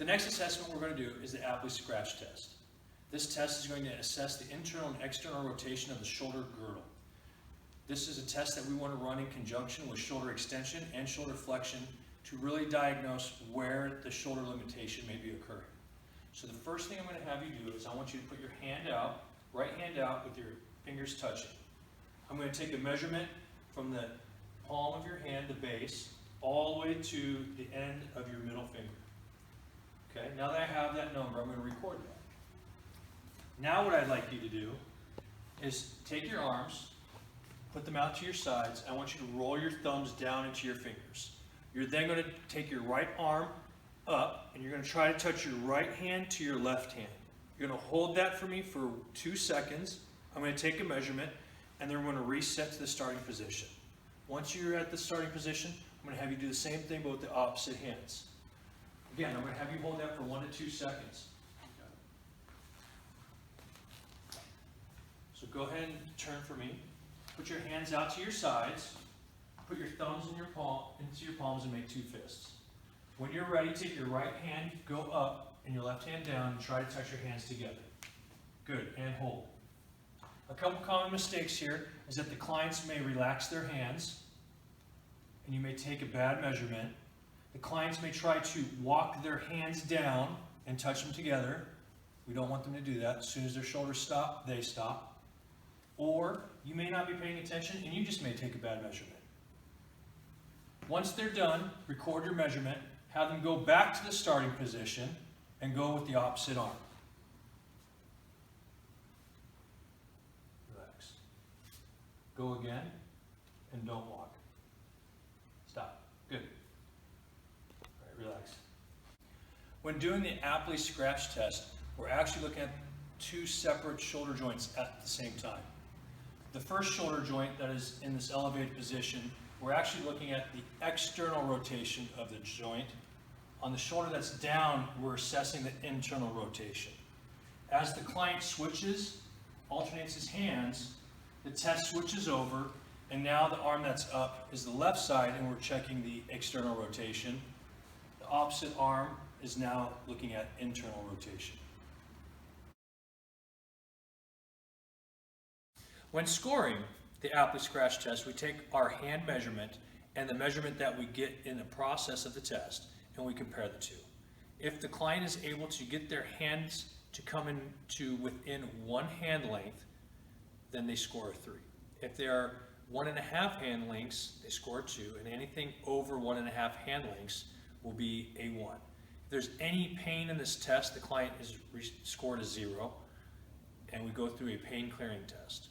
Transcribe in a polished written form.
The next assessment we're going to do is the Apley Scratch Test. This test is going to assess the internal and external rotation of the shoulder girdle. This is a test that we want to run in conjunction with shoulder extension and shoulder flexion to really diagnose where the shoulder limitation may be occurring. So the first thing I'm going to have you do is I want you to put your hand out, right hand out with your fingers touching. I'm going to take a measurement from the palm of your hand, the base, all the way to the end of your middle finger. Okay, now that I have that number, I'm going to record that. Now what I'd like you to do is take your arms, put them out to your sides. I want you to roll your thumbs down into your fingers. You're then going to take your right arm up and you're going to try to touch your right hand to your left hand. You're going to hold that for me for 2 seconds. I'm going to take a measurement and then we're going to reset to the starting position. Once you're at the starting position, I'm going to have you do the same thing but with the opposite hands. Again, I'm going to have you hold that for 1 to 2 seconds. So go ahead and turn for me. Put your hands out to your sides. Put your thumbs in into your palms and make 2 fists. When you're ready, take your right hand, go up, and your left hand down, and try to touch your hands together. Good, and hold. A couple common mistakes here is that the clients may relax their hands, and you may take a bad measurement. The clients may try to walk their hands down and touch them together. We don't want them to do that. As soon as their shoulders stop, they stop. Or you may not be paying attention and you just may take a bad measurement. Once they're done, record your measurement, have them go back to the starting position and go with the opposite arm. Relax. Go again and don't walk. Stop. Good. All right, relax. When doing the Apley Scratch Test, we're actually looking at 2 separate shoulder joints at the same time. The first shoulder joint that is in this elevated position, we're actually looking at the external rotation of the joint. On the shoulder that's down, we're assessing the internal rotation. As the client alternates his hands, the test switches over, and now the arm that's up is the left side, and we're checking the external rotation. The opposite arm is now looking at internal rotation. When scoring the Apley Scratch Test, we take our hand measurement and the measurement that we get in the process of the test, and we compare the two. If the client is able to get their hands to come into within 1 hand length, then they score a 3. If they are 1.5 hand lengths, they score a 2, and anything over 1.5 hand lengths will be a 1. If there's any pain in this test, the client is scored a 0, and we go through a pain clearing test.